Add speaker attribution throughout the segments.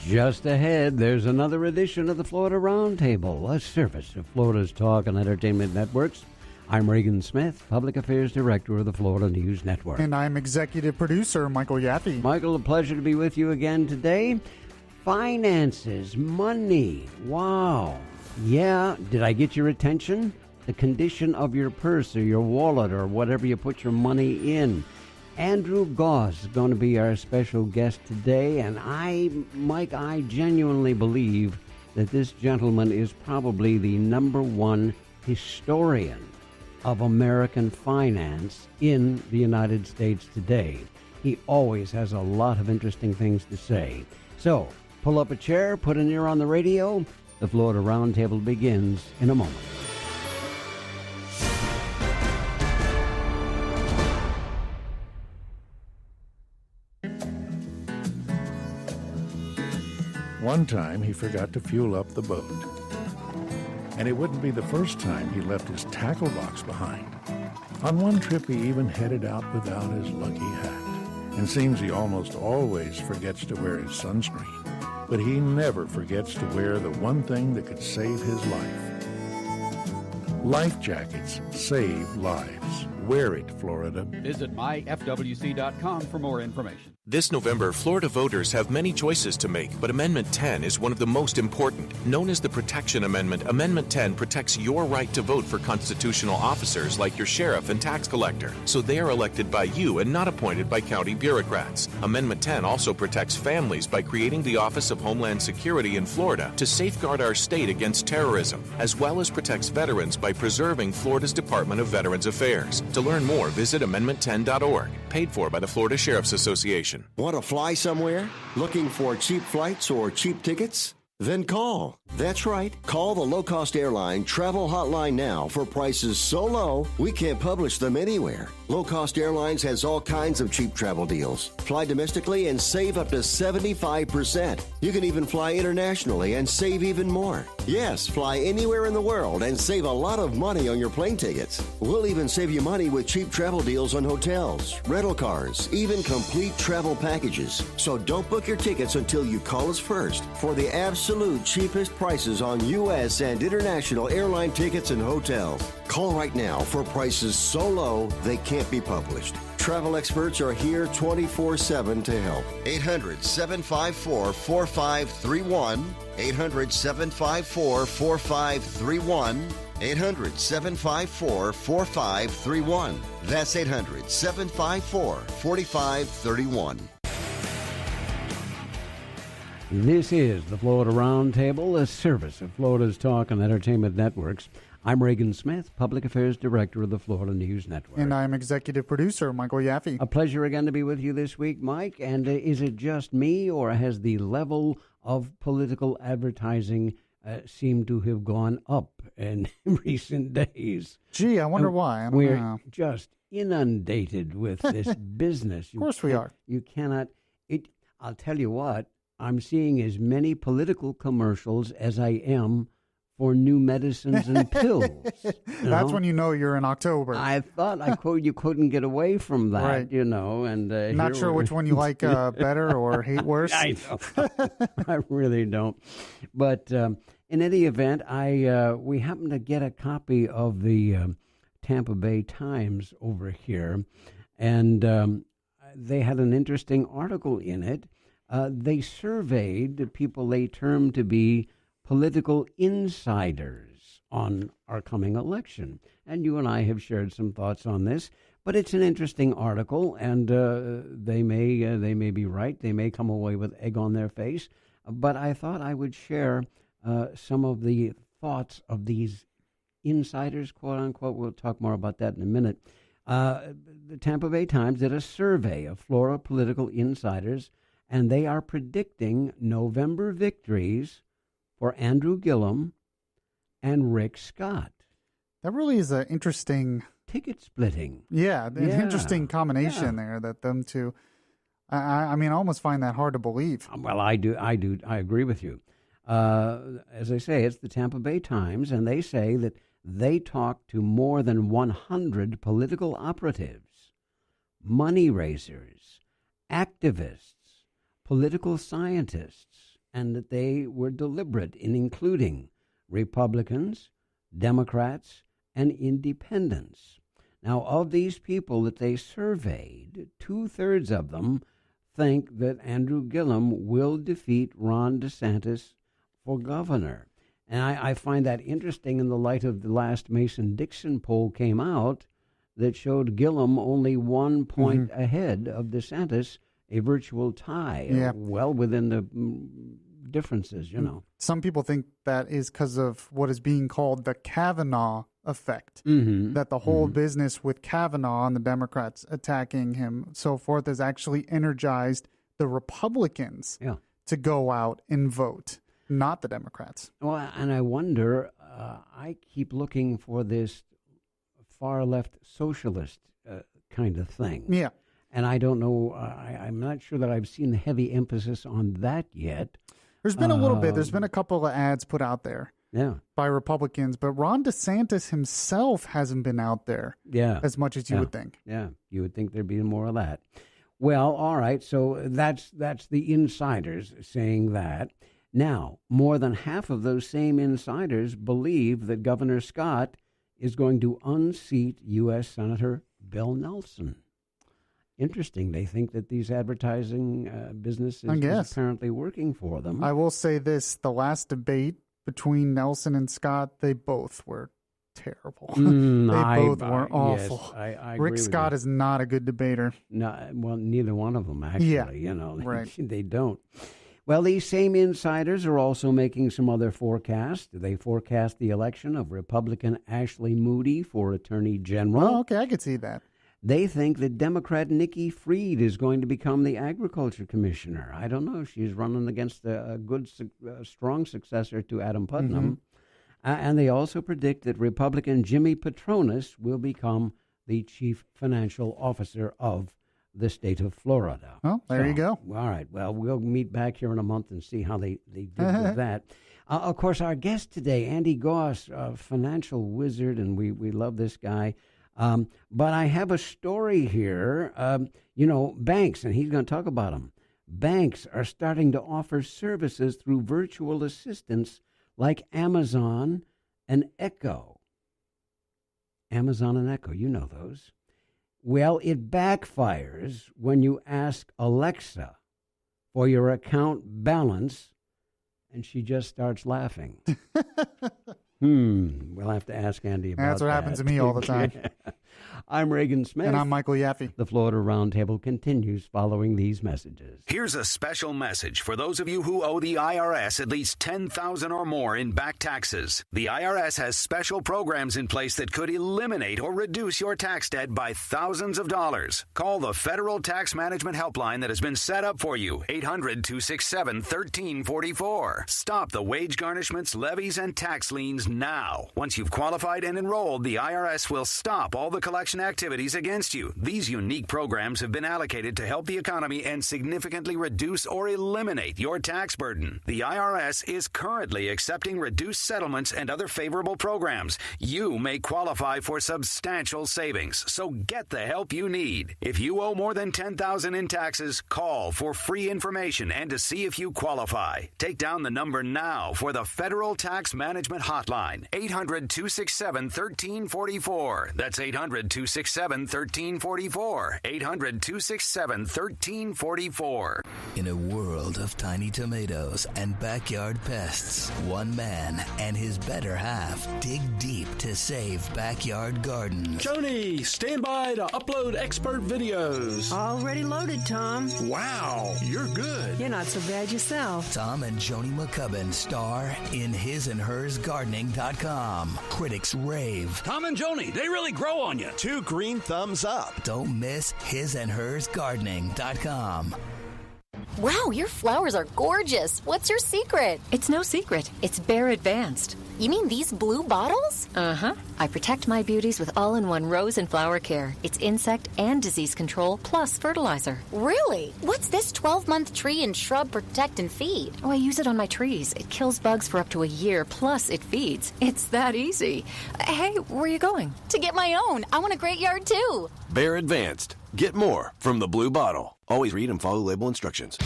Speaker 1: Just ahead, there's another edition of the Florida Roundtable, a service of Florida's Talk and Entertainment Networks. I'm Reagan Smith, Public Affairs Director of the Florida News Network.
Speaker 2: And I'm Executive Producer Michael Yaffee.
Speaker 1: Michael, a pleasure to be with you again today. Finances, money, wow. Yeah, did I get your attention? The condition of your purse or your wallet or whatever you put your money in. Andrew Gause is going to be our special guest today, and I genuinely believe that this gentleman is probably the number one historian of American finance in the United States today. He always has a lot of interesting things to say. So, pull up a chair, put an ear on the radio. The Florida Roundtable begins in a moment.
Speaker 3: One time he forgot to fuel up the boat. And it wouldn't be the first time he left his tackle box behind. On one trip he even headed out without his lucky hat. And seems he almost always forgets to wear his sunscreen. But he never forgets to wear the one thing that could save his life. Life jackets save lives. Wear it, Florida.
Speaker 4: Visit myfwc.com for more information.
Speaker 5: This November, Florida voters have many choices to make, but Amendment 10 is one of the most important. Known as the Protection Amendment, Amendment 10 protects your right to vote for constitutional officers like your sheriff and tax collector, so they are elected by you and not appointed by county bureaucrats. Amendment 10 also protects families by creating the Office of Homeland Security in Florida to safeguard our state against terrorism, as well as protects veterans by preserving Florida's Department of Veterans Affairs. To learn more, visit amendment10.org, paid for by the Florida Sheriff's Association.
Speaker 6: Want to fly somewhere? Looking for cheap flights or cheap tickets? Then call. That's right. Call the low-cost airline travel hotline now for prices so low we can't publish them anywhere. Low-cost airlines has all kinds of cheap travel deals. Fly domestically and save up to 75%. You can even fly internationally and save even more. Yes, fly anywhere in the world and save a lot of money on your plane tickets. We'll even save you money with cheap travel deals on hotels, rental cars, even complete travel packages. So don't book your tickets until you call us first for the absolute cheapest prices on U.S. and international airline tickets and hotels. Call right now for prices so low they can't be published. Travel experts are here 24/7 to help. 800-754-4531. 800-754-4531. 800-754-4531. That's 800-754-4531.
Speaker 1: This is the Florida Roundtable, a service of Florida's Talk and Entertainment Networks. I'm Reagan Smith, Public Affairs Director of the Florida News Network.
Speaker 2: And I'm Executive Producer Michael Yaffee.
Speaker 1: A pleasure again to be with you this week, Mike. And is it just me, or has the level of political advertising seemed to have gone up in recent days?
Speaker 2: Gee, I wonder why.
Speaker 1: We're just inundated with this business.
Speaker 2: Of course we are.
Speaker 1: You cannot. I'll tell you what. I'm seeing as many political commercials as I am for new medicines and pills.
Speaker 2: That's when you know you're in October.
Speaker 1: I thought you couldn't get away from that,
Speaker 2: right.
Speaker 1: And
Speaker 2: not sure which one you like better or hate worse.
Speaker 1: I know. I really don't. But in any event, we happened to get a copy of the Tampa Bay Times over here, and they had an interesting article in it. They surveyed people they termed to be political insiders on our coming election. And you and I have shared some thoughts on this, but it's an interesting article, and they may be right. They may come away with egg on their face. But I thought I would share some of the thoughts of these insiders, quote unquote. We'll talk more about that in a minute. The Tampa Bay Times did a survey of Florida political insiders, and they are predicting November victories for Andrew Gillum and Rick Scott.
Speaker 2: That really is an interesting
Speaker 1: ticket splitting.
Speaker 2: Yeah, an interesting combination there. That them two. I mean, I almost find that hard to believe.
Speaker 1: Well, I do. I agree with you. As I say, it's the Tampa Bay Times, and they say that they talked to more than 100 political operatives, money raisers, activists, political scientists, and that they were deliberate in including Republicans, Democrats, and independents. Now, of these people that they surveyed, 2/3 of them think that Andrew Gillum will defeat Ron DeSantis for governor. And I find that interesting in the light of the last Mason-Dixon poll came out that showed Gillum only 1 point ahead of DeSantis, a virtual tie, well within the differences, you know.
Speaker 2: Some people think that is because of what is being called the Kavanaugh effect, that the whole business with Kavanaugh and the Democrats attacking him, so forth, has actually energized the Republicans to go out and vote, not the Democrats.
Speaker 1: Well, and I wonder, I keep looking for this far-left socialist kind of thing.
Speaker 2: Yeah.
Speaker 1: And I don't know, I'm not sure that I've seen the heavy emphasis on that yet.
Speaker 2: There's been a little bit. There's been a couple of ads put out there by Republicans, but Ron DeSantis himself hasn't been out there as much as you would think.
Speaker 1: Yeah, you would think there'd be more of that. Well, all right, so that's the insiders saying that. Now, more than half of those same insiders believe that Governor Scott is going to unseat U.S. Senator Bill Nelson. Interesting. They think that these advertising businesses is apparently working for them.
Speaker 2: I will say this. The last debate between Nelson and Scott, they both were terrible. They both were awful.
Speaker 1: Yes, I agree
Speaker 2: Rick Scott is not a good debater.
Speaker 1: No, well, neither one of them, actually.
Speaker 2: Yeah,
Speaker 1: you know,
Speaker 2: right.
Speaker 1: They don't. Well, these same insiders are also making some other forecasts. They forecast the election of Republican Ashley Moody for Attorney General.
Speaker 2: Oh, okay, I could see that.
Speaker 1: They think that Democrat Nikki Fried is going to become the agriculture commissioner. I don't know. She's running against a good, strong successor to Adam Putnam. And they also predict that Republican Jimmy Patronis will become the chief financial officer of the state of Florida.
Speaker 2: Oh, there you go.
Speaker 1: All right. Well, we'll meet back here in a month and see how they did with that. Of course, our guest today, Andy Gause, a financial wizard, and we love this guy. But I have a story here. Banks, and he's going to talk about them. Banks are starting to offer services through virtual assistants like Amazon and Echo. Amazon and Echo, you know those. Well, it backfires when you ask Alexa for your account balance, and she just starts laughing. We'll have to ask Andy about that.
Speaker 2: That's what happens to me all the time.
Speaker 1: I'm Reagan Smith.
Speaker 2: And I'm Michael Yaffee.
Speaker 1: The Florida Roundtable continues following these messages.
Speaker 7: Here's a special message for those of you who owe the IRS at least $10,000 or more in back taxes. The IRS has special programs in place that could eliminate or reduce your tax debt by thousands of dollars. Call the Federal Tax Management Helpline that has been set up for you, 800-267-1344. Stop the wage garnishments, levies, and tax liens now. Once you've qualified and enrolled, the IRS will stop all the collection activities against you. These unique programs have been allocated to help the economy and significantly reduce or eliminate your tax burden. The IRS is currently accepting reduced settlements and other favorable programs. You may qualify for substantial savings, so get the help you need. If you owe more than $10,000 in taxes, call for free information and to see if you qualify. Take down the number now for the Federal Tax Management Hotline, 800-267-1344. That's 800-267-1344. 800-267-1344.
Speaker 8: In a world of tiny tomatoes and backyard pests, one man and his better half dig deep to save backyard gardens.
Speaker 9: Joni, stand by to upload expert videos.
Speaker 10: Already loaded, Tom.
Speaker 9: Wow, you're good.
Speaker 10: You're not so bad yourself.
Speaker 8: Tom and Joni McCubbin star in hisandhersgardening.com. Critics rave.
Speaker 9: Tom and Joni, they really grow on you.
Speaker 11: 2 green thumbs up.
Speaker 8: Don't miss hisandhersgardening.com.
Speaker 12: Wow, your flowers are gorgeous. What's your secret?
Speaker 10: It's no secret. It's Bare Advanced.
Speaker 12: You mean these blue bottles?
Speaker 10: Uh-huh. I protect my beauties with all-in-one rose and flower care. It's insect and disease control plus fertilizer.
Speaker 12: Really? What's this 12-month tree and shrub protect and feed?
Speaker 10: Oh, I use it on my trees. It kills bugs for up to a year, plus it feeds. It's that easy. Hey, where are you going?
Speaker 12: To get my own. I want a great yard, too.
Speaker 11: Bare Advanced. Get more from the blue bottle. Always read and follow label instructions.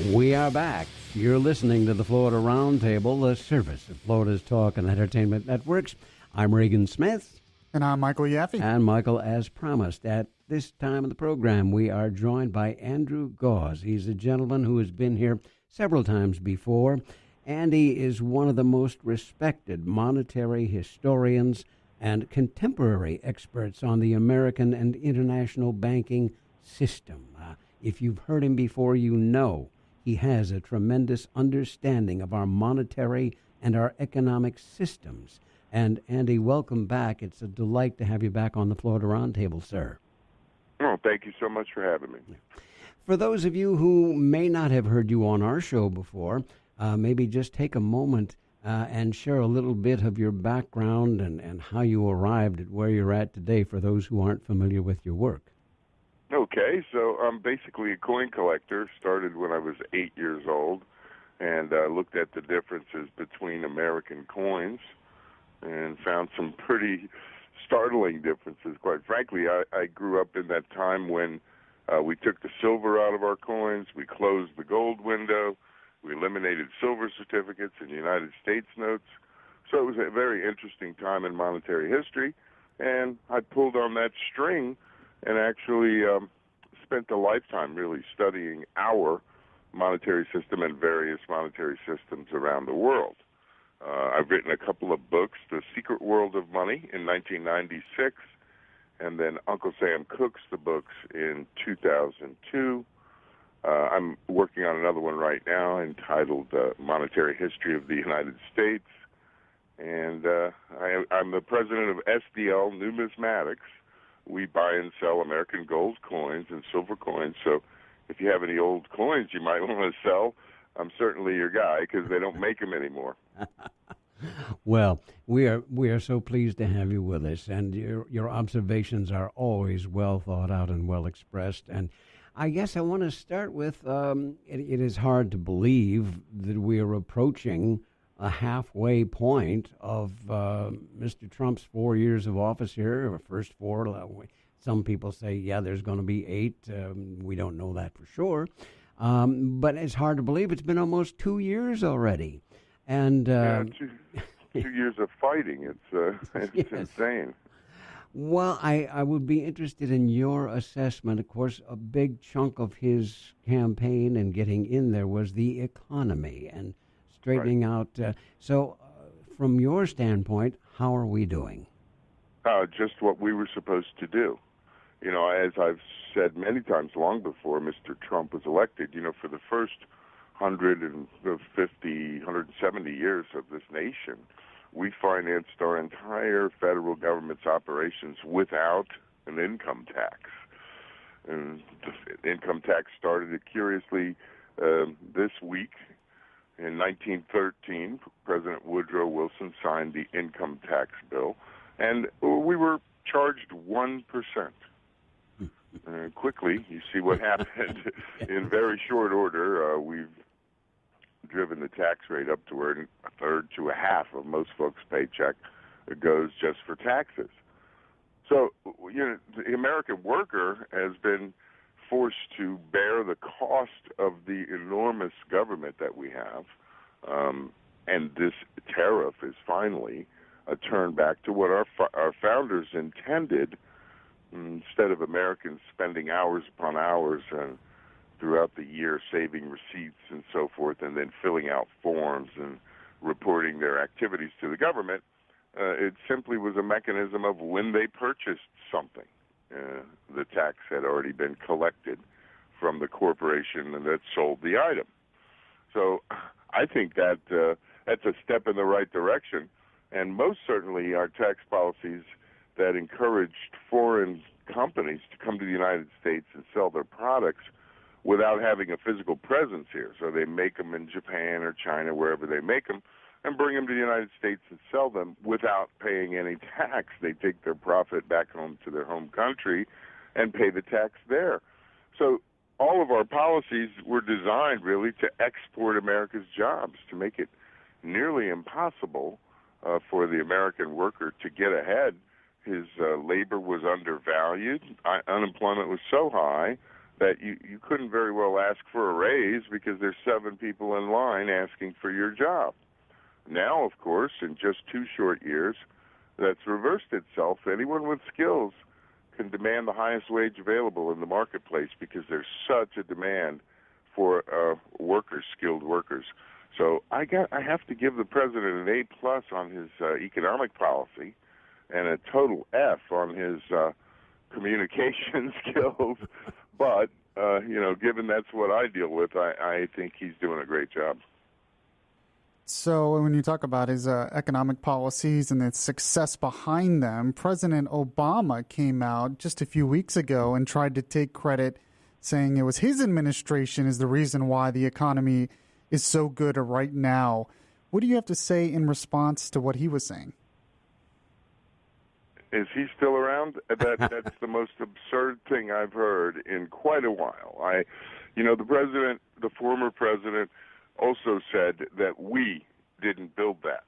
Speaker 1: We are back. You're listening to the Florida Roundtable, the service of Florida's Talk and Entertainment Networks. I'm Reagan Smith.
Speaker 2: And I'm Michael Yaffee.
Speaker 1: And Michael, as promised, at this time of the program, we are joined by Andrew Gause. He's a gentleman who has been here several times before. Andy is one of the most respected monetary historians and contemporary experts on the American and international banking system. If you've heard him before, you know he has a tremendous understanding of our monetary and our economic systems. And Andy, welcome back. It's a delight to have you back on the Florida Roundtable, sir.
Speaker 13: Oh, thank you so much for having me.
Speaker 1: For those of you who may not have heard you on our show before, maybe just take a moment and share a little bit of your background and how you arrived at where you're at today for those who aren't familiar with your work.
Speaker 13: Okay, so I'm basically a coin collector. Started when I was 8 years old and looked at the differences between American coins and found some pretty startling differences. Quite frankly, I grew up in that time when we took the silver out of our coins, we closed the gold window, we eliminated silver certificates and United States notes. So it was a very interesting time in monetary history, and I pulled on that string and actually spent a lifetime really studying our monetary system and various monetary systems around the world. I've written a couple of books, The Secret World of Money in 1996, and then Uncle Sam Cooks the books in 2002. I'm working on another one right now entitled Monetary History of the United States, and I'm the president of SDL Numismatics. We buy and sell American gold coins and silver coins, so if you have any old coins you might want to sell, I'm certainly your guy because they don't make them anymore.
Speaker 1: Well, we are so pleased to have you with us, and your observations are always well thought out and well expressed. And I guess I want to start with it is hard to believe that we are approaching a halfway point of Mr. Trump's 4 years of office here, or first four. Some people say, yeah, there's going to be 8. We don't know that for sure. But it's hard to believe it's been almost 2 years already. And
Speaker 13: two years of fighting. It's
Speaker 1: yes.
Speaker 13: insane.
Speaker 1: Well, I would be interested in your assessment. Of course, a big chunk of his campaign and getting in there was the economy and straightening out. So from your standpoint, how are we doing?
Speaker 13: Just what we were supposed to do. You know, as I've said many times long before Mr. Trump was elected, you know, for the first 150, 170 years of this nation, we financed our entire federal government's operations without an income tax. And the income tax started, curiously, this week. In 1913, President Woodrow Wilson signed the income tax bill, and we were charged 1%. Quickly, you see what happened. In very short order, we've driven the tax rate up to where a third to a half of most folks' paycheck goes just for taxes. So, you know, the American worker has been forced to bear the cost of the enormous government that we have, and this tariff is finally a turn back to what our founders intended. Instead of Americans spending hours upon hours and throughout the year saving receipts and so forth, and then filling out forms and reporting their activities to the government, it simply was a mechanism of when they purchased something. The tax had already been collected from the corporation that sold the item. So I think that that's a step in the right direction, and most certainly our tax policies that encouraged foreign companies to come to the United States and sell their products without having a physical presence here. So they make them in Japan or China, wherever they make them, and bring them to the United States and sell them without paying any tax. They take their profit back home to their home country and pay the tax there. So all of our policies were designed really to export America's jobs, to make it nearly impossible for the American worker to get ahead. His labor was undervalued. Unemployment was so high that you couldn't very well ask for a raise because there's 7 people in line asking for your job. Now, of course, in just 2 short years, that's reversed itself. Anyone with skills can demand the highest wage available in the marketplace because there's such a demand for workers, skilled workers. So I have to give the president an A+ on his economic policy and a total F on his communication skills. But, given that's what I deal with, I think he's doing a great job.
Speaker 2: So when you talk about his economic policies and the success behind them, President Obama came out just a few weeks ago and tried to take credit, saying it was his administration is the reason why the economy is so good right now. What do you have to say in response to what he was saying?
Speaker 13: Is he still around? That's the most absurd thing I've heard in quite a while. The former president, also said that we didn't build that.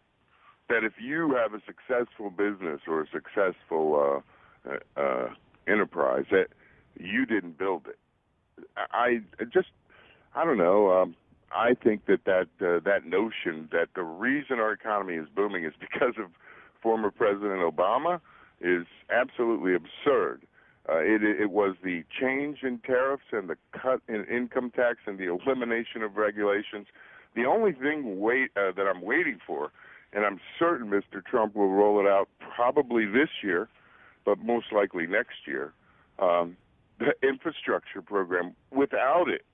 Speaker 13: That if you have a successful business or a successful enterprise, that you didn't build it. I don't know. I think that notion that the reason our economy is booming is because of former President Obama is absolutely absurd. It was the change in tariffs and the cut in income tax and the elimination of regulations. The only thing that I'm waiting for, and I'm certain Mr. Trump will roll it out probably this year, but most likely next year, the infrastructure program. Without it,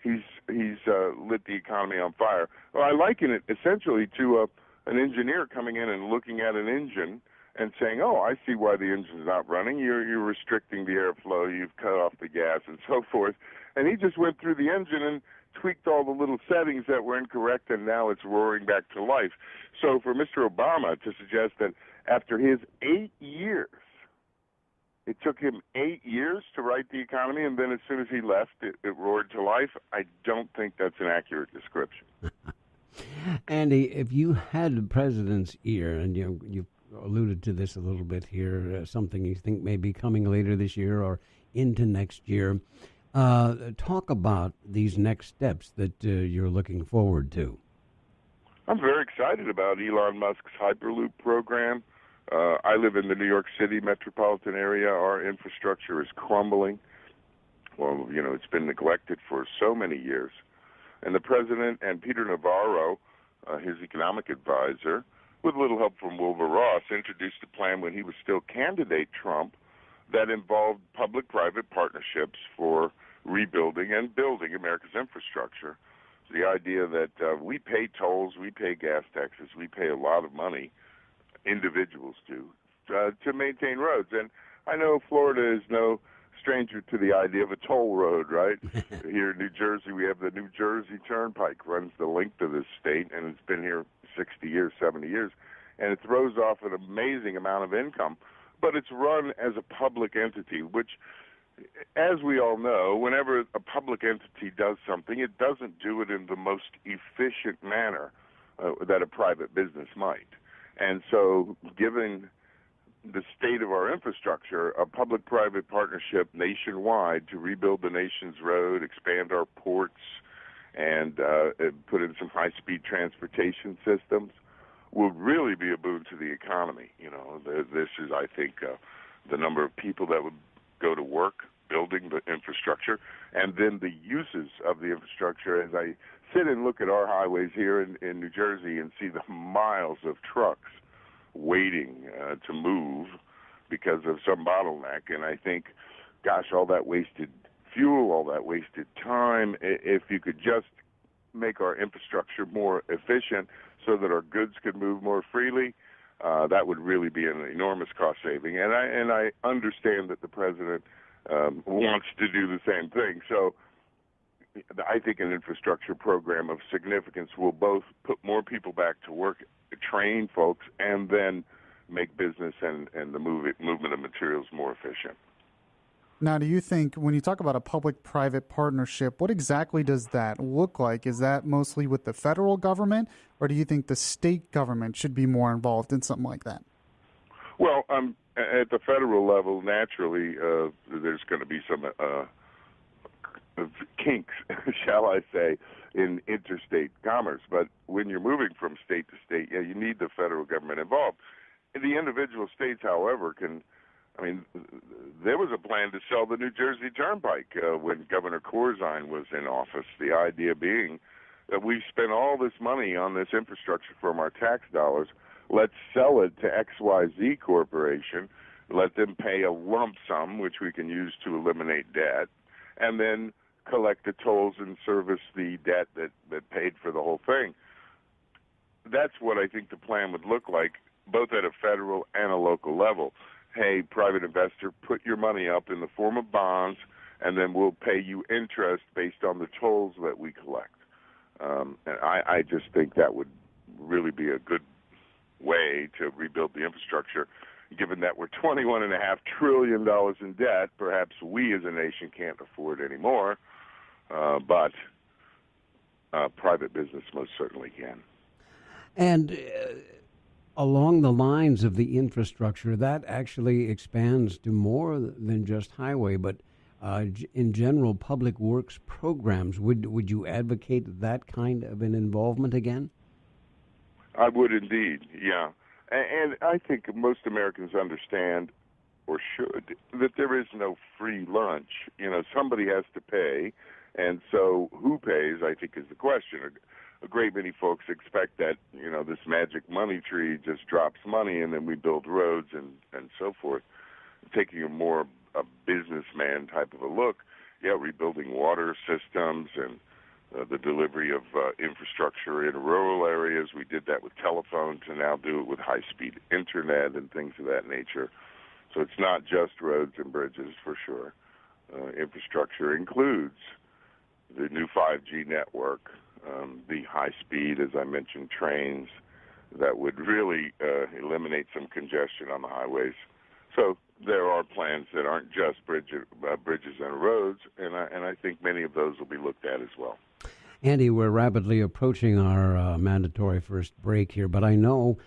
Speaker 13: he's lit the economy on fire. Well, I liken it essentially to an engineer coming in and looking at an engine and saying, "Oh, I see why the engine's not running. You're restricting the airflow. You've cut off the gas and so forth." And he just went through the engine and tweaked all the little settings that were incorrect, and now it's roaring back to life. So for Mr. Obama to suggest that after his 8 years, it took him 8 years to right the economy, and then as soon as he left, it roared to life, I don't think that's an accurate description.
Speaker 1: Andy, if you had the president's ear, and you alluded to this a little bit here, something you think may be coming later this year or into next year, talk about these next steps that you're looking forward to.
Speaker 13: I'm very excited about Elon Musk's Hyperloop program. I live in the New York City metropolitan area. Our infrastructure is crumbling. Well, it's been neglected for so many years. And the president and Peter Navarro, his economic advisor, with a little help from Wilbur Ross, introduced a plan when he was still candidate Trump that involved public-private partnerships for rebuilding and building America's infrastructure. The idea that we pay tolls, we pay gas taxes, we pay a lot of money, individuals do, to maintain roads. And I know Florida is no stranger to the idea of a toll road, right? Here in New Jersey, we have the New Jersey Turnpike, runs the length of this state, and it's been here 60 years, 70 years, and it throws off an amazing amount of income. But it's run as a public entity, which, as we all know, whenever a public entity does something, it doesn't do it in the most efficient manner that a private business might. And so, given the state of our infrastructure, a public-private partnership nationwide to rebuild the nation's road, expand our ports, and put in some high-speed transportation systems will really be a boon to the economy. This is, I think, the number of people that would go to work building the infrastructure, and then the uses of the infrastructure. As I sit and look at our highways here in New Jersey and see the miles of trucks waiting to move because of some bottleneck, and I think, gosh, all that wasted fuel, all that wasted time, if you could just make our infrastructure more efficient so that our goods could move more freely, that would really be an enormous cost saving. And I understand that the president wants to do the same thing. So I think an infrastructure program of significance will both put more people back to work, train folks, and then make business and the movement of materials more efficient.
Speaker 2: Now, do you think, when you talk about a public-private partnership, what exactly does that look like? Is that mostly with the federal government, or do you think the state government should be more involved in something like that?
Speaker 13: Well, at the federal level, naturally, there's going to be some kinks, shall I say, in interstate commerce. But when you're moving from state to state, you need the federal government involved. The individual states, however, there was a plan to sell the New Jersey Turnpike when Governor Corzine was in office, the idea being that we've spent all this money on this infrastructure from our tax dollars. Let's sell it to XYZ Corporation, let them pay a lump sum, which we can use to eliminate debt, and then collect the tolls and service the debt that paid for the whole thing. That's what I think the plan would look like, both at a federal and a local level. Hey, private investor, put your money up in the form of bonds, and then we'll pay you interest based on the tolls that we collect. And I just think that would really be a good way to rebuild the infrastructure, given that we're $21.5 trillion in debt. Perhaps we as a nation can't afford any more, but private business most certainly can.
Speaker 1: And along the lines of the infrastructure, that actually expands to more than just highway, but in general, public works programs. Would you advocate that kind of an involvement again?
Speaker 13: I would indeed, yeah. And I think most Americans understand, or should, that there is no free lunch. Somebody has to pay, and so who pays, I think, is the question. A great many folks expect that, this magic money tree just drops money and then we build roads and so forth. Taking a businessman type of a look, rebuilding water systems and the delivery of infrastructure in rural areas. We did that with telephone, to now do it with high-speed internet and things of that nature. So it's not just roads and bridges, for sure. Infrastructure includes the new 5G network, the high-speed, as I mentioned, trains that would really eliminate some congestion on the highways. So there are plans that aren't just bridges and roads, and I think many of those will be looked at as well.
Speaker 1: Andy, we're rapidly approaching our mandatory first break here, but I know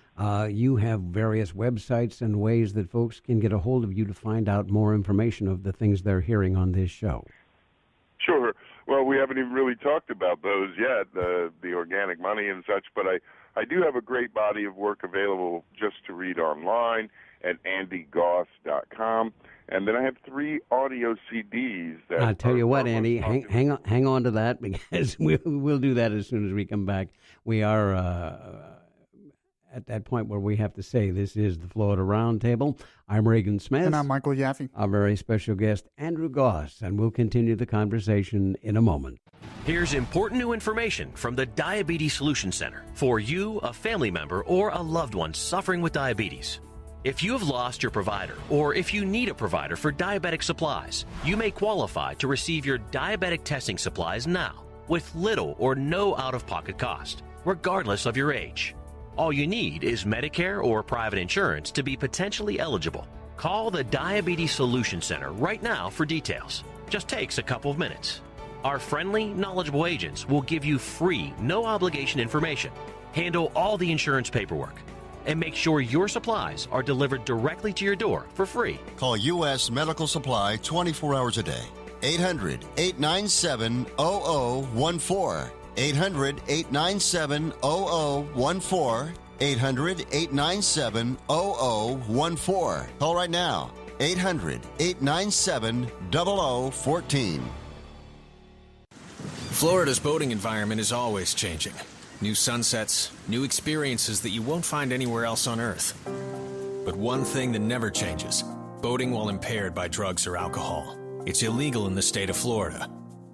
Speaker 1: you have various websites and ways that folks can get a hold of you to find out more information of the things they're hearing on this show.
Speaker 13: Sure. Well, we haven't even really talked about those yet, the organic money and such, but I do have a great body of work available just to read online at andygause.com. And then I have 3 audio CDs that
Speaker 1: I'll tell you what, Andy, hang on to that, because we'll do that as soon as we come back. We are at that point where we have to say this is the Florida Roundtable. I'm Reagan Smith.
Speaker 2: And I'm Michael Yaffee.
Speaker 1: Our very special guest, Andrew Gause, and we'll continue the conversation in a moment.
Speaker 14: Here's important new information from the Diabetes Solution Center for you, a family member, or a loved one suffering with diabetes. If you have lost your provider, or if you need a provider for diabetic supplies, you may qualify to receive your diabetic testing supplies now with little or no out-of-pocket cost, regardless of your age. All you need is Medicare or private insurance to be potentially eligible. Call the Diabetes Solution Center right now for details. Just takes a couple of minutes. Our friendly, knowledgeable agents will give you free, no-obligation information, handle all the insurance paperwork, and make sure your supplies are delivered directly to your door for free.
Speaker 6: Call U.S. Medical Supply 24 hours a day. 800-897-0014. 800-897-0014. 800-897-0014. Call right now. 800-897-0014.
Speaker 5: Florida's boating environment is always changing. New sunsets, new experiences that you won't find anywhere else on Earth. But one thing that never changes: boating while impaired by drugs or alcohol. It's illegal in the state of Florida.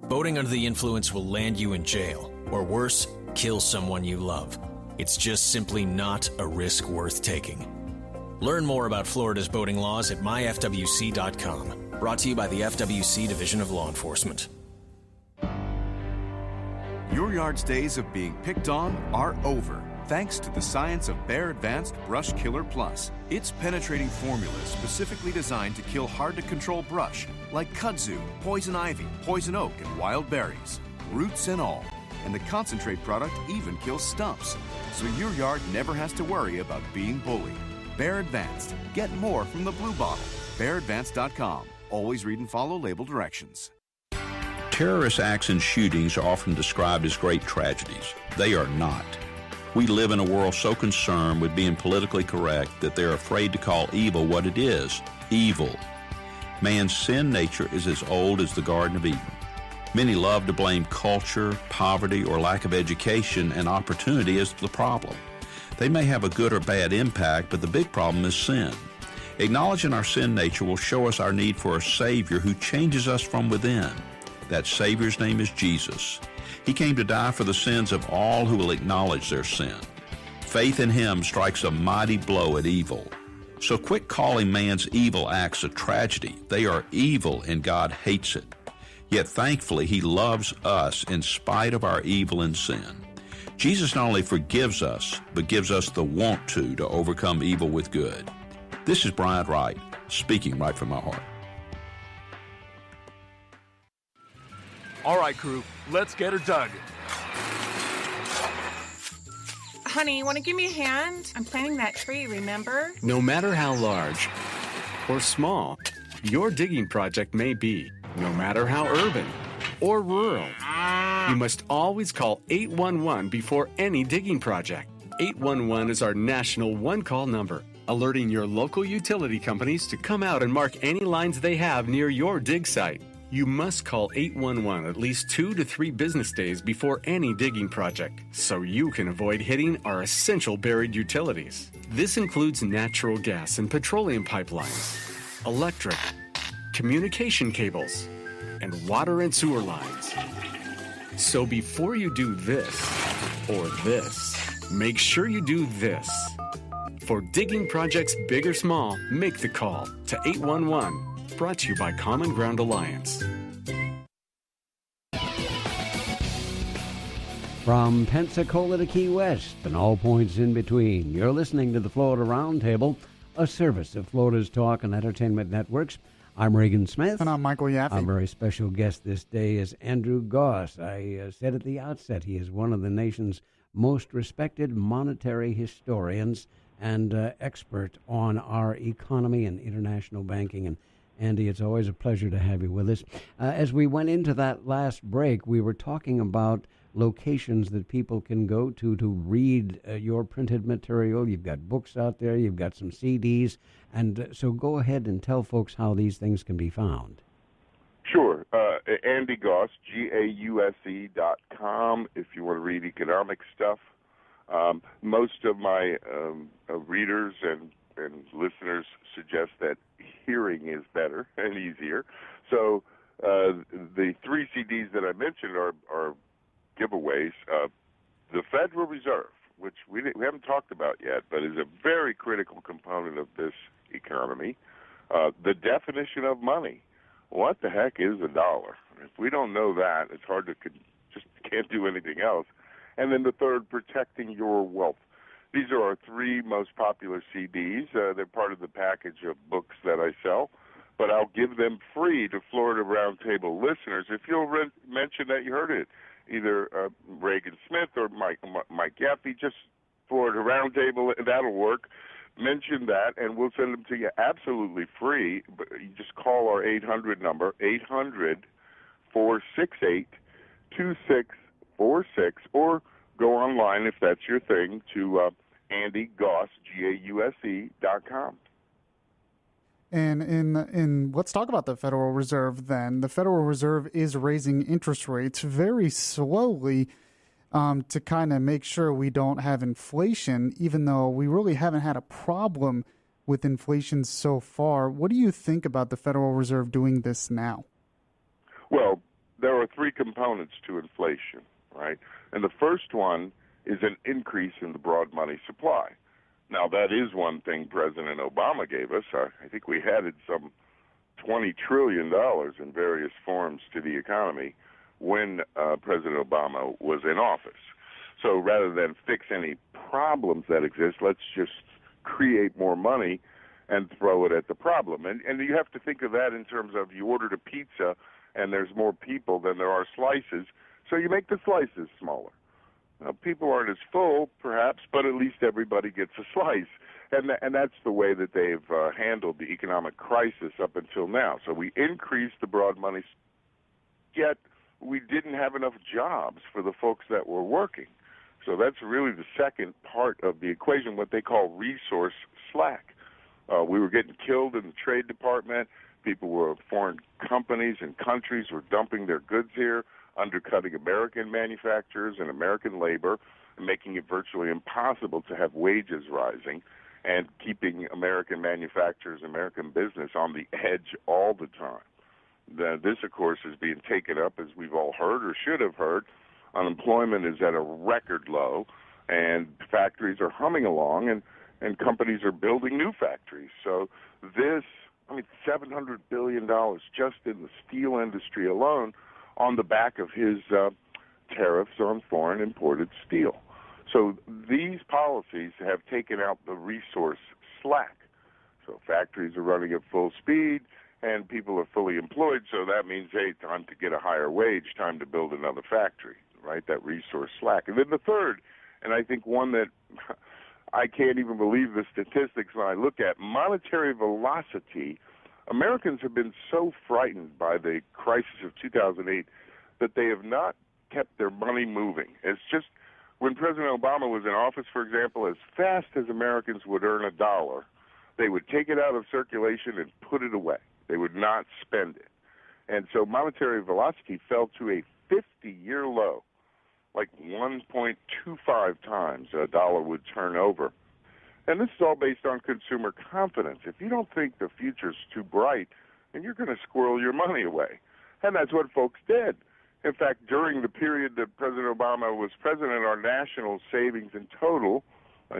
Speaker 5: Boating under the influence will land you in jail, or worse, kill someone you love. It's just simply not a risk worth taking. Learn more about Florida's boating laws at myfwc.com. Brought to you by the FWC Division of Law Enforcement.
Speaker 15: Your yard's days of being picked on are over, thanks to the science of Bayer Advanced Brush Killer Plus. Its penetrating formula is specifically designed to kill hard-to-control brush, like kudzu, poison ivy, poison oak, and wild berries, roots and all. And the concentrate product even kills stumps, so your yard never has to worry about being bullied. Bayer Advanced. Get more from the blue bottle. BayerAdvanced.com. Always read and follow label directions.
Speaker 16: Terrorist acts and shootings are often described as great tragedies. They are not. We live in a world so concerned with being politically correct that they're afraid to call evil what it is, evil. Man's sin nature is as old as the Garden of Eden. Many love to blame culture, poverty, or lack of education and opportunity as the problem. They may have a good or bad impact, but the big problem is sin. Acknowledging our sin nature will show us our need for a Savior who changes us from within. That Savior's name is Jesus. He came to die for the sins of all who will acknowledge their sin. Faith in Him strikes a mighty blow at evil. So quit calling man's evil acts a tragedy. They are evil and God hates it. Yet thankfully He loves us in spite of our evil and sin. Jesus not only forgives us, but gives us the want to overcome evil with good. This is Brian Wright, speaking right from my heart.
Speaker 9: All right, crew, let's get her dug.
Speaker 17: Honey, you want to give me a hand? I'm planting that tree, remember?
Speaker 18: No matter how large or small your digging project may be, no matter how urban or rural, you must always call 811 before any digging project. 811 is our national one-call number, alerting your local utility companies to come out and mark any lines they have near your dig site. You must call 811 at least 2 to 3 business days before any digging project, so you can avoid hitting our essential buried utilities. This includes natural gas and petroleum pipelines, electric, communication cables, and water and sewer lines. So before you do this or this, make sure you do this. For digging projects big or small, make the call to 811. Brought to you by Common Ground Alliance.
Speaker 1: From Pensacola to Key West and all points in between, you're listening to the Florida Roundtable, a service of Florida's Talk and Entertainment Networks. I'm Reagan Smith.
Speaker 2: And I'm Michael Yaffee.
Speaker 1: Our very special guest this day is Andrew Gause. I said at the outset he is one of the nation's most respected monetary historians and expert on our economy and international banking. And Andy, it's always a pleasure to have you with us. As we went into that last break, we were talking about locations that people can go to read your printed material. You've got books out there. You've got some CDs. And so go ahead and tell folks how these things can be found.
Speaker 13: Sure. Andy Gause, GAUSE.com, if you want to read economic stuff. Most of my readers and listeners suggest that hearing is better and easier. So the 3 CDs that I mentioned are giveaways. The Federal Reserve, which we haven't talked about yet, but is a very critical component of this economy. The definition of money. What the heck is a dollar? If we don't know that, it's hard to just can't do anything else. And then the third, protecting your wealth. These are our 3 most popular CDs. They're part of the package of books that I sell, but I'll give them free to Florida Roundtable listeners if you'll mention that you heard it, either Reagan Smith or Mike Yaffee, just Florida Roundtable. That'll work. Mention that, and we'll send them to you absolutely free. But you just call our 800 number, 800-468-2646, or go online if that's your thing to Andy Gause, GAUSE.com.
Speaker 2: And in let's talk about the Federal Reserve then. The Federal Reserve is raising interest rates very slowly to kind of make sure we don't have inflation, even though we really haven't had a problem with inflation so far. What do you think about the Federal Reserve doing this now?
Speaker 13: Well, there are 3 components to inflation, right? And the first one is an increase in the broad money supply. Now, that is one thing President Obama gave us. I think we added some $20 trillion in various forms to the economy when President Obama was in office. So rather than fix any problems that exist, let's just create more money and throw it at the problem. And you have to think of that in terms of you ordered a pizza and there's more people than there are slices, so you make the slices smaller. Now, people aren't as full, perhaps, but at least everybody gets a slice. And that's the way that they've handled the economic crisis up until now. So we increase the broad money, yet we didn't have enough jobs for the folks that were working. So that's really the second part of the equation, what they call resource slack. We were getting killed in the Trade Department. Foreign companies and countries were dumping their goods here, undercutting American manufacturers and American labor, and making it virtually impossible to have wages rising and keeping American manufacturers, American business on the edge all the time. This, of course, is being taken up, as we've all heard or should have heard. Unemployment is at a record low, and factories are humming along, and companies are building new factories. So this, $700 billion just in the steel industry alone on the back of his tariffs on foreign imported steel. So these policies have taken out the resource slack. So factories are running at full speed, and people are fully employed, so that means, hey, time to get a higher wage, time to build another factory, right? That resource slack. And then the third, and I think one that I can't even believe the statistics when I look at, monetary velocity. Americans have been so frightened by the crisis of 2008 that they have not kept their money moving. It's just, when President Obama was in office, for example, as fast as Americans would earn a dollar, they would take it out of circulation and put it away. They would not spend it. And so monetary velocity fell to a 50-year low, like 1.25 times a dollar would turn over. And this is all based on consumer confidence. If you don't think the future's too bright, then you're going to squirrel your money away. And that's what folks did. In fact, during the period that President Obama was president, our national savings in total,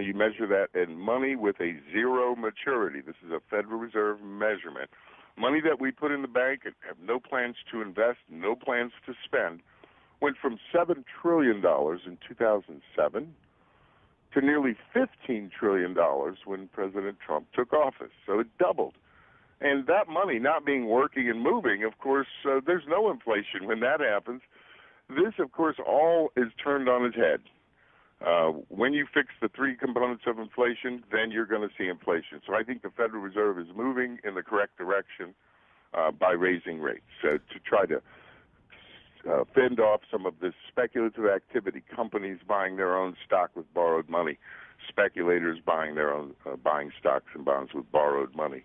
Speaker 13: you measure that in money with a zero maturity. This is a Federal Reserve measurement. Money that we put in the bank and have no plans to invest, no plans to spend, went from $7 trillion in 2007 to nearly $15 trillion when President Trump took office. So it doubled. And that money not being working and moving, of course, there's no inflation when that happens. This, of course, all is turned on its head. When you fix the three components of inflation, then you're going to see inflation. So I think the Federal Reserve is moving in the correct direction by raising rates to try to fend off some of this speculative activity, companies buying their own stock with borrowed money, speculators buying their own buying stocks and bonds with borrowed money.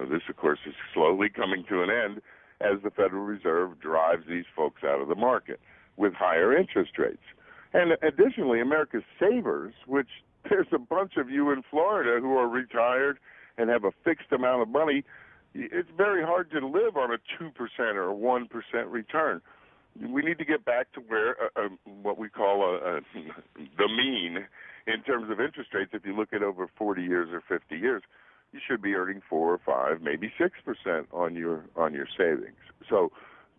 Speaker 13: This, of course, is slowly coming to an end as the Federal Reserve drives these folks out of the market with higher interest rates. And additionally, America's savers, which there's a bunch of you in Florida who are retired and have a fixed amount of money, it's very hard to live on a 2% or a 1% return. We need to get back to where what we call the mean in terms of interest rates. If you look at over 40 years or 50 years, you should be earning 4 or 5, maybe 6% on your savings. So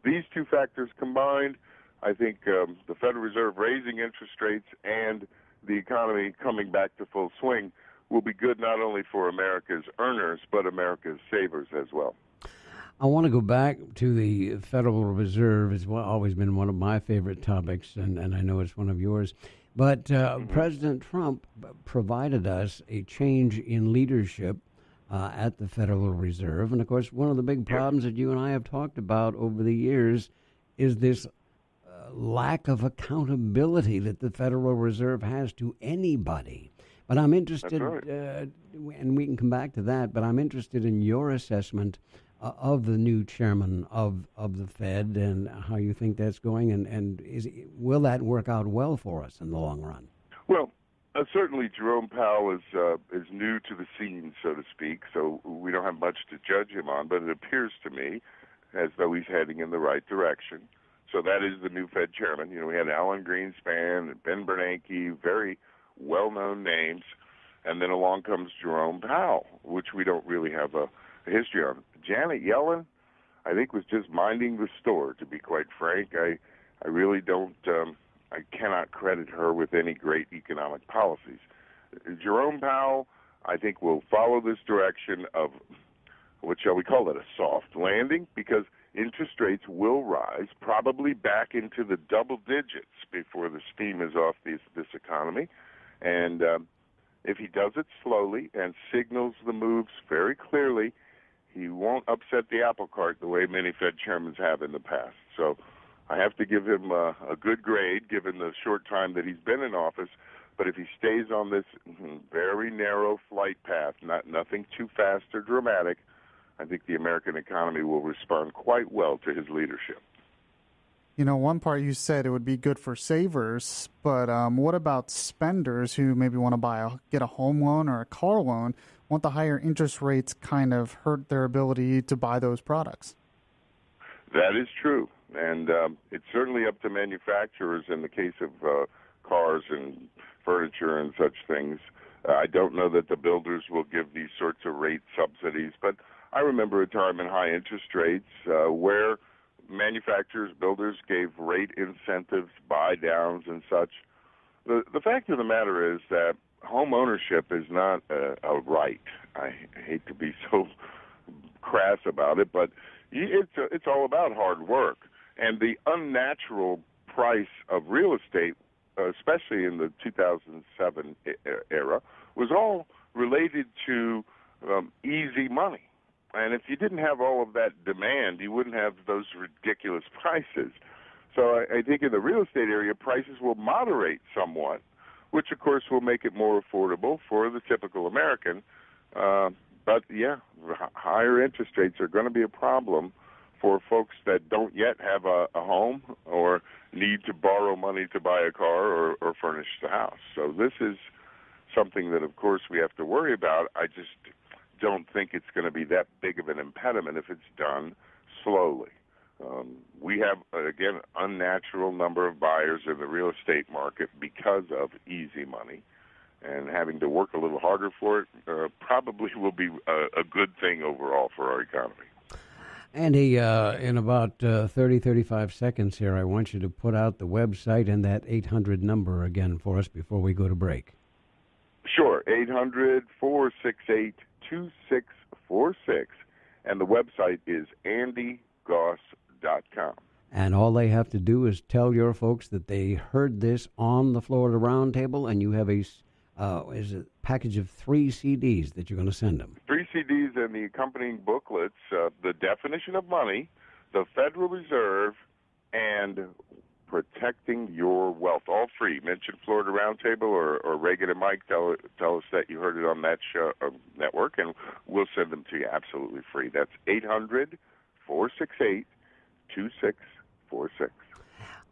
Speaker 13: these two factors combined, I think the Federal Reserve raising interest rates and the economy coming back to full swing will be good not only for America's earners, but America's savers as well.
Speaker 1: I want to go back to the Federal Reserve. It's always been one of my favorite topics, and I know it's one of yours. But President Trump provided us a change in leadership at the Federal Reserve. And, of course, one of the big problems that you and I have talked about over the years is this lack of accountability that the Federal Reserve has to anybody. But I'm interested, and we can come back to that, but I'm interested in your assessment of the new chairman of the Fed and how you think that's going, and will that work out well for us in the long run?
Speaker 13: Well, certainly Jerome Powell is new to the scene, so to speak, so we don't have much to judge him on, but it appears to me as though he's heading in the right direction. So that is the new Fed chairman. You know, we had Alan Greenspan and Ben Bernanke, very well-known names, and then along comes Jerome Powell, which we don't really have a history on. Janet Yellen, I think, was just minding the store, to be quite frank. I really don't, I cannot credit her with any great economic policies. Jerome Powell, I think, will follow this direction of, what shall we call it, a soft landing, because interest rates will rise, probably back into the double digits before the steam is off this economy. And if he does it slowly and signals the moves very clearly, he won't upset the apple cart the way many Fed chairmen have in the past. So I have to give him a good grade given the short time that he's been in office. But if he stays on this very narrow flight path, nothing too fast or dramatic, I think the American economy will respond quite well to his leadership.
Speaker 2: You know, one part you said it would be good for savers, but what about spenders who maybe want to get a home loan or a car loan? Won't the higher interest rates kind of hurt their ability to buy those products?
Speaker 13: That is true, and it's certainly up to manufacturers in the case of cars and furniture and such things. I don't know that the builders will give these sorts of rate subsidies, but I remember a time in high interest rates where manufacturers, builders gave rate incentives, buy downs and such. The fact of the matter is that home ownership is not a right. I hate to be so crass about it, but it's all about hard work. And the unnatural price of real estate, especially in the 2007 era, was all related to easy money. And if you didn't have all of that demand, you wouldn't have those ridiculous prices. So I think in the real estate area, prices will moderate somewhat, which, of course, will make it more affordable for the typical American. But, yeah, higher interest rates are going to be a problem for folks that don't yet have a home or need to borrow money to buy a car or furnish the house. So this is something that, of course, we have to worry about. I just don't think it's going to be that big of an impediment if it's done slowly. We have, again, unnatural number of buyers in the real estate market because of easy money, and having to work a little harder for it probably will be a good thing overall for our economy.
Speaker 1: Andy, in about 35 seconds here, I want you to put out the website and that 800 number again for us before we go to break.
Speaker 13: Sure, 800-468-2646, and the website is andygause.com.
Speaker 1: And all they have to do is tell your folks that they heard this on the Florida Roundtable, and you have a package of 3 CDs that you're going to send them.
Speaker 13: 3 CDs and the accompanying booklets, the definition of money, the Federal Reserve, and protecting your wealth. All free. Mention Florida Roundtable or Reagan and Mike. Tell us that you heard it on that show, network, and we'll send them to you absolutely free. That's 800-468-2646.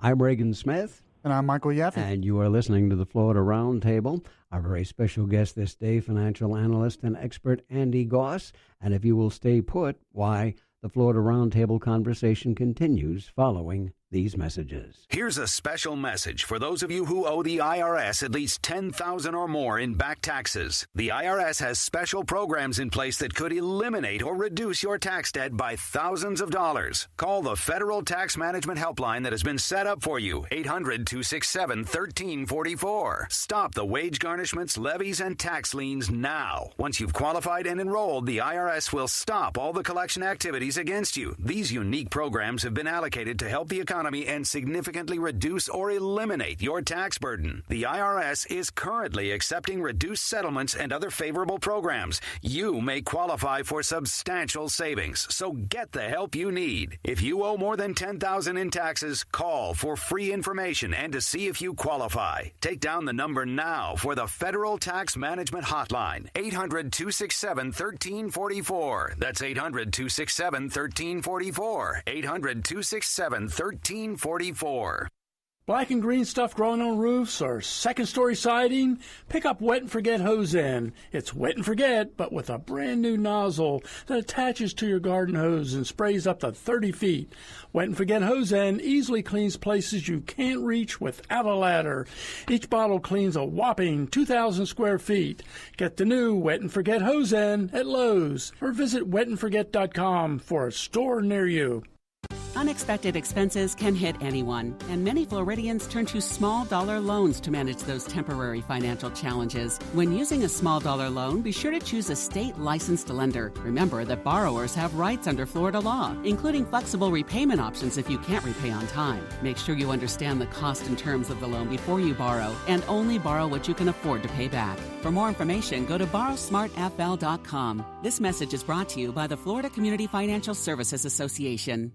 Speaker 1: I'm Reagan Smith.
Speaker 2: And I'm Michael Yaffee.
Speaker 1: And you are listening to the Florida Roundtable. Our very special guest this day, financial analyst and expert Andy Gause. And if you will stay put, why, the Florida Roundtable conversation continues following these messages.
Speaker 7: Here's a special message for those of you who owe the IRS at least $10,000 or more in back taxes. The IRS has special programs in place that could eliminate or reduce your tax debt by thousands of dollars. Call the Federal Tax Management Helpline that has been set up for you, 800-267-1344. Stop the wage garnishments, levies, and tax liens now. Once you've qualified and enrolled, the IRS will stop all the collection activities against you. These unique programs have been allocated to help the economy and significantly reduce or eliminate your tax burden. The IRS is currently accepting reduced settlements and other favorable programs. You may qualify for substantial savings, so get the help you need. If you owe more than $10,000 in taxes, call for free information and to see if you qualify. Take down the number now for the Federal Tax Management Hotline, 800-267-1344. That's 800-267-1344. 800-267-1344.
Speaker 9: Black and green stuff growing on roofs or second-story siding? Pick up Wet and Forget Hose End. It's Wet and Forget, but with a brand-new nozzle that attaches to your garden hose and sprays up to 30 feet. Wet and Forget Hose End easily cleans places you can't reach without a ladder. Each bottle cleans a whopping 2,000 square feet. Get the new Wet and Forget Hose End at Lowe's or visit wetandforget.com for a store near you.
Speaker 19: Unexpected expenses can hit anyone, and many Floridians turn to small dollar loans to manage those temporary financial challenges. When using a small dollar loan, be sure to choose a state licensed lender. Remember that borrowers have rights under Florida law, including flexible repayment options if you can't repay on time. Make sure you understand the cost and terms of the loan before you borrow, and only borrow what you can afford to pay back. For more information, go to borrowsmartfl.com. This message is brought to you by the Florida Community Financial Services Association.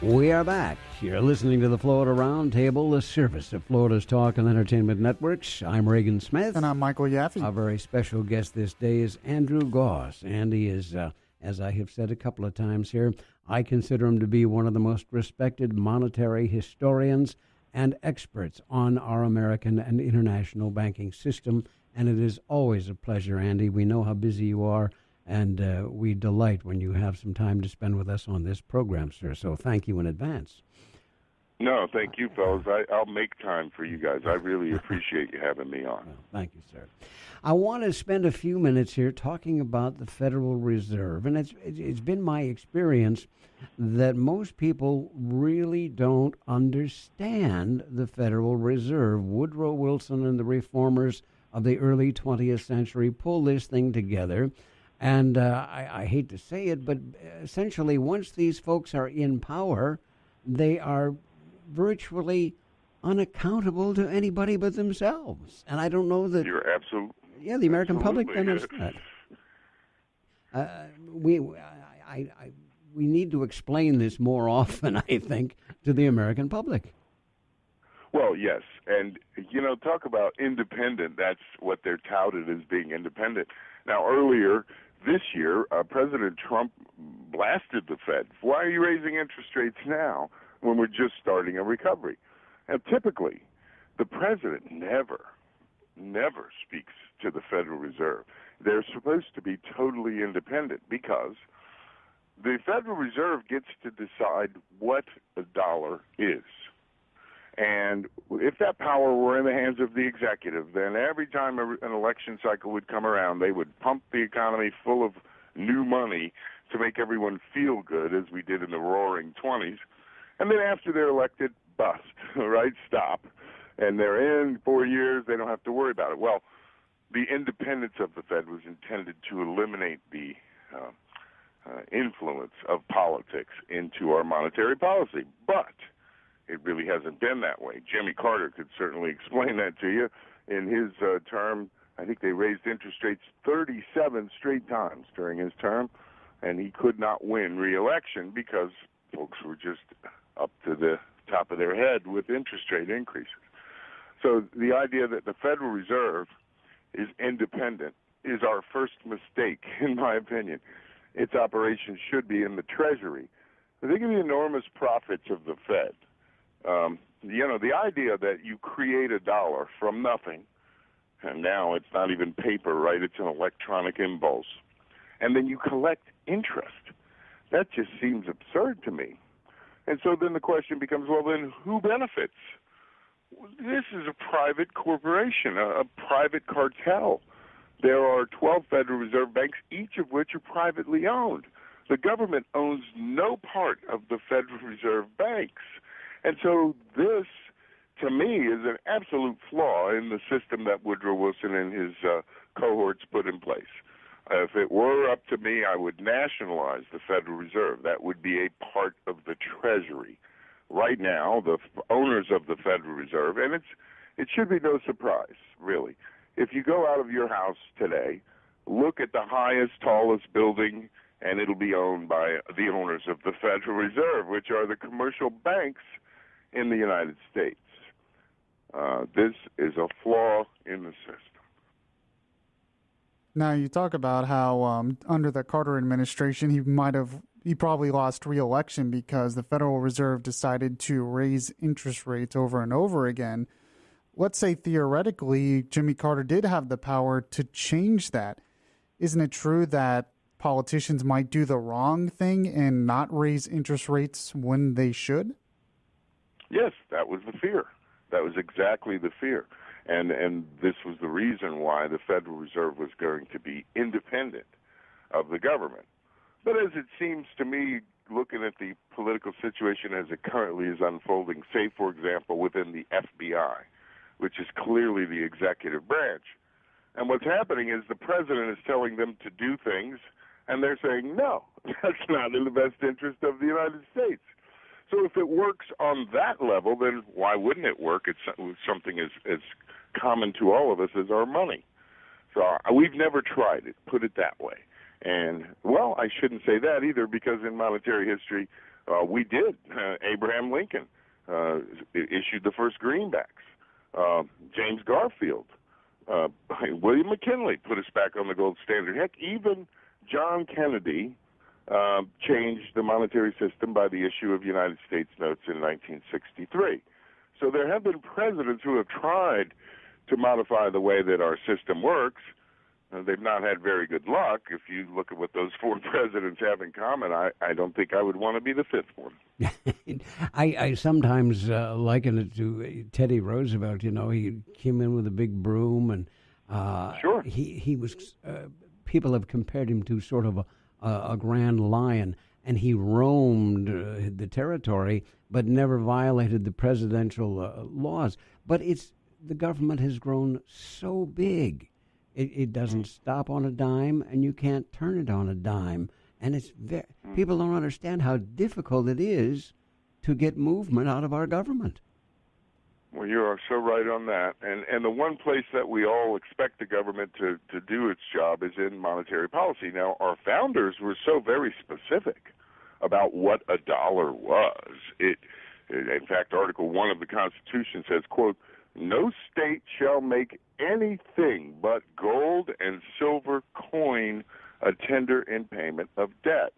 Speaker 1: We are back. You're listening to the Florida Roundtable, the service of Florida's Talk and Entertainment Networks. I'm Reagan Smith.
Speaker 2: And I'm Michael Yaffee.
Speaker 1: Our very special guest this day is Andrew Gause. Andy is, as I have said a couple of times here, I consider him to be one of the most respected monetary historians and experts on our American and international banking system. And it is always a pleasure, Andy. We know how busy you are. And we delight when you have some time to spend with us on this program, sir. So thank you in advance.
Speaker 13: No, thank you, fellas. I'll make time for you guys. I really appreciate you having me on.
Speaker 1: Well, thank you, sir. I want to spend a few minutes here talking about the Federal Reserve. And it's been my experience that most people really don't understand the Federal Reserve. Woodrow Wilson and the reformers of the early 20th century pulled this thing together. And I hate to say it, but essentially once these folks are in power, they are virtually unaccountable to anybody but themselves. And I don't know that...
Speaker 13: You're absolutely...
Speaker 1: Yeah, the American public doesn't understand that. We need to explain this more often, I think, to the American public.
Speaker 13: Well, yes. And, talk about independent. That's what they're touted as being independent. Now, earlier this year, President Trump blasted the Fed. Why are you raising interest rates now when we're just starting a recovery? And typically, the president never speaks to the Federal Reserve. They're supposed to be totally independent because the Federal Reserve gets to decide what a dollar is. And if that power were in the hands of the executive, then every time an election cycle would come around, they would pump the economy full of new money to make everyone feel good, as we did in the roaring 20s. And then after they're elected, bust, right? Stop. And they're in 4 years, they don't have to worry about it. Well, the independence of the Fed was intended to eliminate the influence of politics into our monetary policy. But it really hasn't been that way. Jimmy Carter could certainly explain that to you. In his term, I think they raised interest rates 37 straight times during his term, and he could not win re-election because folks were just up to the top of their head with interest rate increases. So the idea that the Federal Reserve is independent is our first mistake, in my opinion. Its operation should be in the Treasury. Think of the enormous profits of the Fed. The idea that you create a dollar from nothing, and now it's not even paper, right? It's an electronic impulse. And then you collect interest. That just seems absurd to me. And so then the question becomes, well, then who benefits? This is a private corporation, a private cartel. There are 12 Federal Reserve banks, each of which are privately owned. The government owns no part of the Federal Reserve banks. And so this, to me, is an absolute flaw in the system that Woodrow Wilson and his cohorts put in place. If it were up to me, I would nationalize the Federal Reserve. That would be a part of the Treasury. Right now, the owners of the Federal Reserve, and it should be no surprise, really. If you go out of your house today, look at the highest, tallest building, and it'll be owned by the owners of the Federal Reserve, which are the commercial banks in the United States. This is a flaw in the system.
Speaker 2: Now, you talk about how under the Carter administration, he probably lost re-election because the Federal Reserve decided to raise interest rates over and over again. Let's say theoretically Jimmy Carter did have the power to change that. Isn't it true that politicians might do the wrong thing and not raise interest rates when they should?
Speaker 13: Yes, that was the fear. That was exactly the fear. And this was the reason why the Federal Reserve was going to be independent of the government. But as it seems to me, looking at the political situation as it currently is unfolding, say, for example, within the FBI, which is clearly the executive branch, and what's happening is the president is telling them to do things, and they're saying, no, that's not in the best interest of the United States. So if it works on that level, then why wouldn't it work? It's something as common to all of us as our money. So we've never tried it, put it that way. And, well, I shouldn't say that either, because in monetary history, we did. Abraham Lincoln issued the first greenbacks. James Garfield, William McKinley put us back on the gold standard. Heck, even John Kennedy changed the monetary system by the issue of United States notes in 1963. So there have been presidents who have tried to modify the way that our system works. They've not had very good luck. If you look at what those four presidents have in common, I don't think I would want to be the fifth one.
Speaker 1: I sometimes liken it to Teddy Roosevelt. You know, he came in with a big broom, and
Speaker 13: sure,
Speaker 1: he was. People have compared him to sort of a grand lion, and he roamed the territory, but never violated the presidential laws. But the government has grown so big. It doesn't stop on a dime, and you can't turn it on a dime. And people don't understand how difficult it is to get movement out of our government.
Speaker 13: Well, you are so right on that. And the one place that we all expect the government to do its job is in monetary policy. Now, our founders were so very specific about what a dollar was. In fact, Article 1 of the Constitution says, quote, "No state shall make anything but gold and silver coin a tender in payment of debt."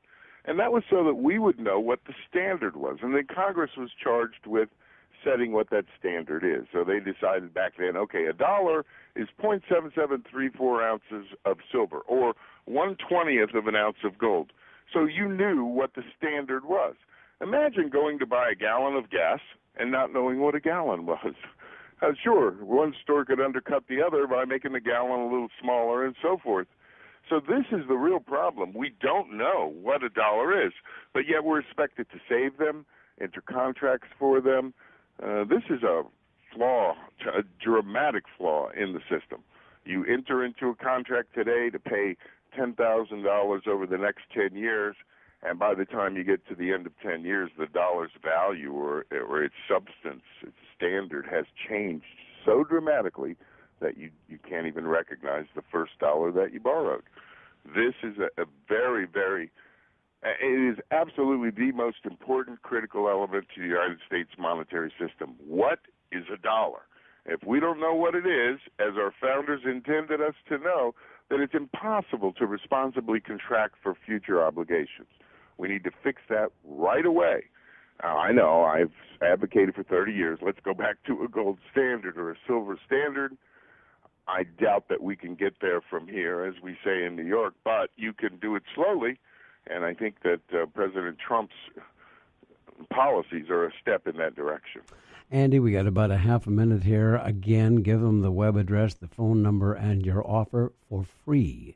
Speaker 13: And that was so that we would know what the standard was. And then Congress was charged with setting what that standard is. So they decided back then, okay, a dollar is 0.7734 ounces of silver, or 1/20th of an ounce of gold. So you knew what the standard was. Imagine going to buy a gallon of gas and not knowing what a gallon was. Sure, one store could undercut the other by making the gallon a little smaller and so forth. So this is the real problem. We don't know what a dollar is, but yet we're expected to save them, enter contracts for them. This is a flaw, a dramatic flaw in the system. You enter into a contract today to pay $10,000 over the next 10 years, and by the time you get to the end of 10 years, the dollar's value or its substance, its standard has changed so dramatically that you can't even recognize the first dollar that you borrowed. This is a very, very, it is absolutely the most important critical element to the United States monetary system. What is a dollar? If we don't know what it is, as our founders intended us to know, then it's impossible to responsibly contract for future obligations. We need to fix that right away. I know I've advocated for 30 years, let's go back to a gold standard or a silver standard. I doubt that we can get there from here, as we say in New York, but you can do it slowly, and I think that President Trump's policies are a step in that direction.
Speaker 1: Andy, we got about a half a minute here. Again, give them the web address, the phone number, and your offer for free.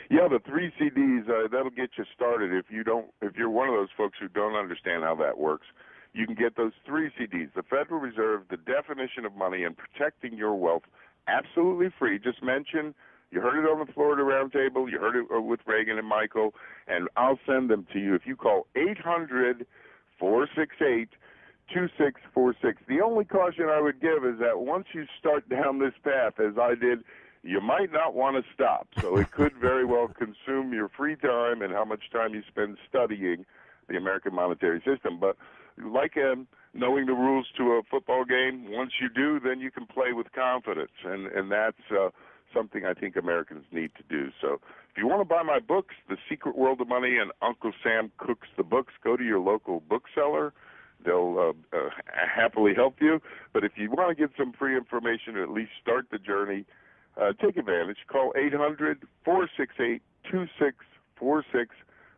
Speaker 13: Yeah, the 3 CDs, that'll get you started. If you're one of those folks who don't understand how that works, you can get those 3 CDs, The Federal Reserve, The Definition of Money, and Protecting Your Wealth, absolutely free. Just mention you heard it on the Florida Roundtable, you heard it with Reagan and Michael, and I'll send them to you if you call 800-468-2646. The only caution I would give is that once you start down this path, as I did, you might not want to stop. So it could very well consume your free time and how much time you spend studying the American monetary system. But like knowing the rules to a football game, once you do, then you can play with confidence. And that's something I think Americans need to do. So if you want to buy my books, The Secret World of Money and Uncle Sam Cooks the Books, go to your local bookseller. They'll happily help you. But if you want to get some free information or at least start the journey, take advantage. Call 800-468-2646.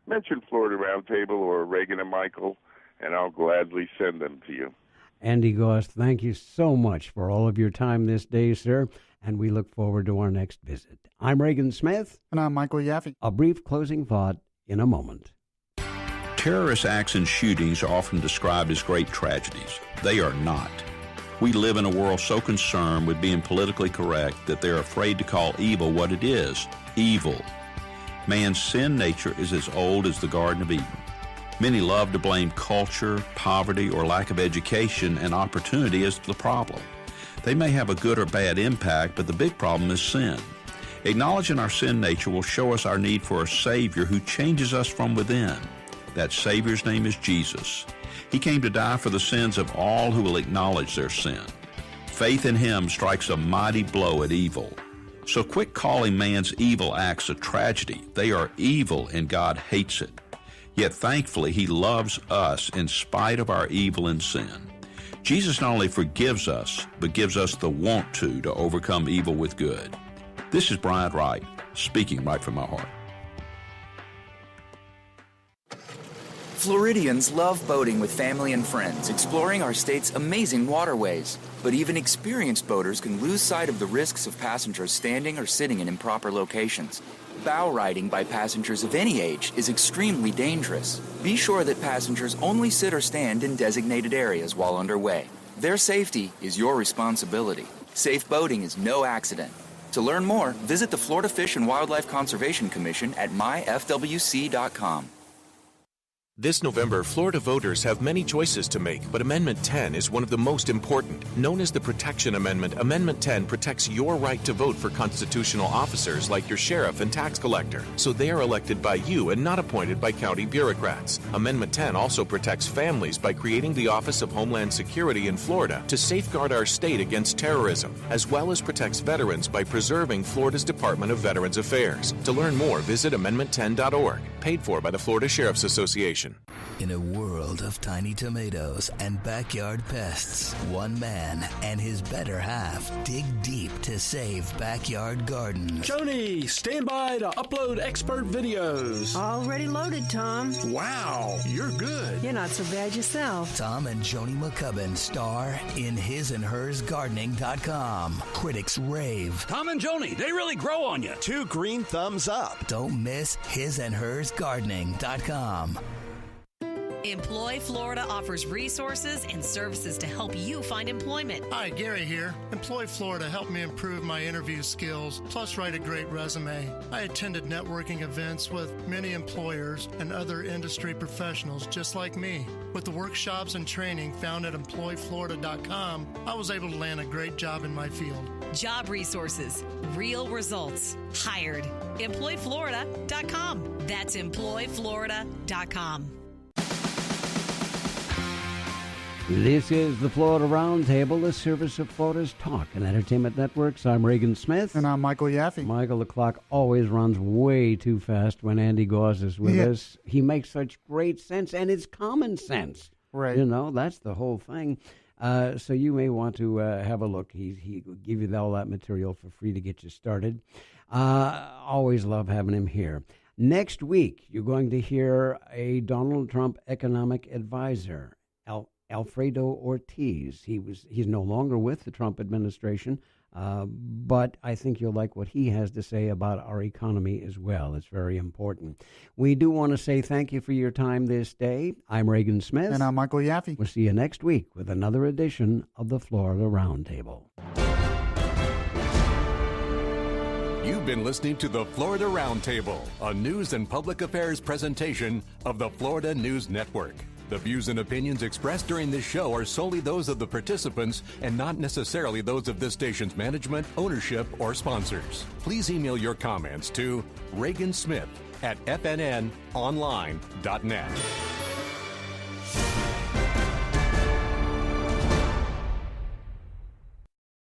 Speaker 13: Mention Florida Roundtable or Reagan and Michael, and I'll gladly send them to you.
Speaker 1: Andy Gause, thank you so much for all of your time this day, sir, and we look forward to our next visit. I'm Reagan Smith.
Speaker 2: And I'm Michael Yaffee.
Speaker 1: A brief closing thought in a moment.
Speaker 16: Terrorist acts and shootings are often described as great tragedies. They are not. We live in a world so concerned with being politically correct that they're afraid to call evil what it is, evil. Man's sin nature is as old as the Garden of Eden. Many love to blame culture, poverty, or lack of education and opportunity as the problem. They may have a good or bad impact, but the big problem is sin. Acknowledging our sin nature will show us our need for a Savior who changes us from within. That Savior's name is Jesus. He came to die for the sins of all who will acknowledge their sin. Faith in Him strikes a mighty blow at evil. So quit calling man's evil acts a tragedy. They are evil and God hates it. Yet thankfully He loves us in spite of our evil and sin. Jesus not only forgives us, but gives us the want to overcome evil with good. This is Brian Wright, speaking right from my heart.
Speaker 20: Floridians love boating with family and friends, exploring our state's amazing waterways. But even experienced boaters can lose sight of the risks of passengers standing or sitting in improper locations. Bow riding by passengers of any age is extremely dangerous. Be sure that passengers only sit or stand in designated areas while underway. Their safety is your responsibility. Safe boating is no accident. To learn more, visit the Florida Fish and Wildlife Conservation Commission at myfwc.com.
Speaker 5: This November, Florida voters have many choices to make, but Amendment 10 is one of the most important. Known as the Protection Amendment, Amendment 10 protects your right to vote for constitutional officers like your sheriff and tax collector, so they are elected by you and not appointed by county bureaucrats. Amendment 10 also protects families by creating the Office of Homeland Security in Florida to safeguard our state against terrorism, as well as protects veterans by preserving Florida's Department of Veterans Affairs. To learn more, visit amendment10.org, paid for by the Florida Sheriff's Association.
Speaker 8: In a world of tiny tomatoes and backyard pests, one man and his better half dig deep to save backyard gardens.
Speaker 9: Joni, stand by to upload expert videos.
Speaker 21: Already loaded, Tom.
Speaker 9: Wow, you're good.
Speaker 21: You're not so bad yourself.
Speaker 8: Tom and Joni McCubbin star in hisandhersgardening.com. Critics rave.
Speaker 11: Tom and Joni, they really grow on you. 2 green thumbs up.
Speaker 8: Don't miss hisandhersgardening.com.
Speaker 22: Employ Florida offers resources and services to help you find employment.
Speaker 23: Hi, Gary here. Employ Florida helped me improve my interview skills, plus write a great resume. I attended networking events with many employers and other industry professionals just like me. With the workshops and training found at employflorida.com, I was able to land a great job in my field.
Speaker 22: Job resources, real results, hired. Employflorida.com. That's employflorida.com.
Speaker 1: This is the Florida Roundtable, the service of Florida's talk and entertainment networks. I'm Reagan Smith.
Speaker 2: And I'm Michael Yaffee.
Speaker 1: Michael, the clock always runs way too fast when Andy Gause is with us. He makes such great sense, and it's common sense.
Speaker 2: Right.
Speaker 1: You know, that's the whole thing. So you may want to have a look. He will give you all that material for free to get you started. Always love having him here. Next week, you're going to hear a Donald Trump economic advisor, Alfredo Ortiz. He's no longer with the Trump administration, but I think you'll like what he has to say about our economy as well. It's very important. We do want to say thank you for your time this day. I'm Reagan Smith.
Speaker 2: And I'm Michael Yaffee.
Speaker 1: We'll see you next week with another edition of the Florida Roundtable.
Speaker 11: You've been listening to the Florida Roundtable, a news and public affairs presentation of the Florida News Network. The views and opinions expressed during this show are solely those of the participants and not necessarily those of this station's management, ownership, or sponsors. Please email your comments to reagansmith@fnnonline.net.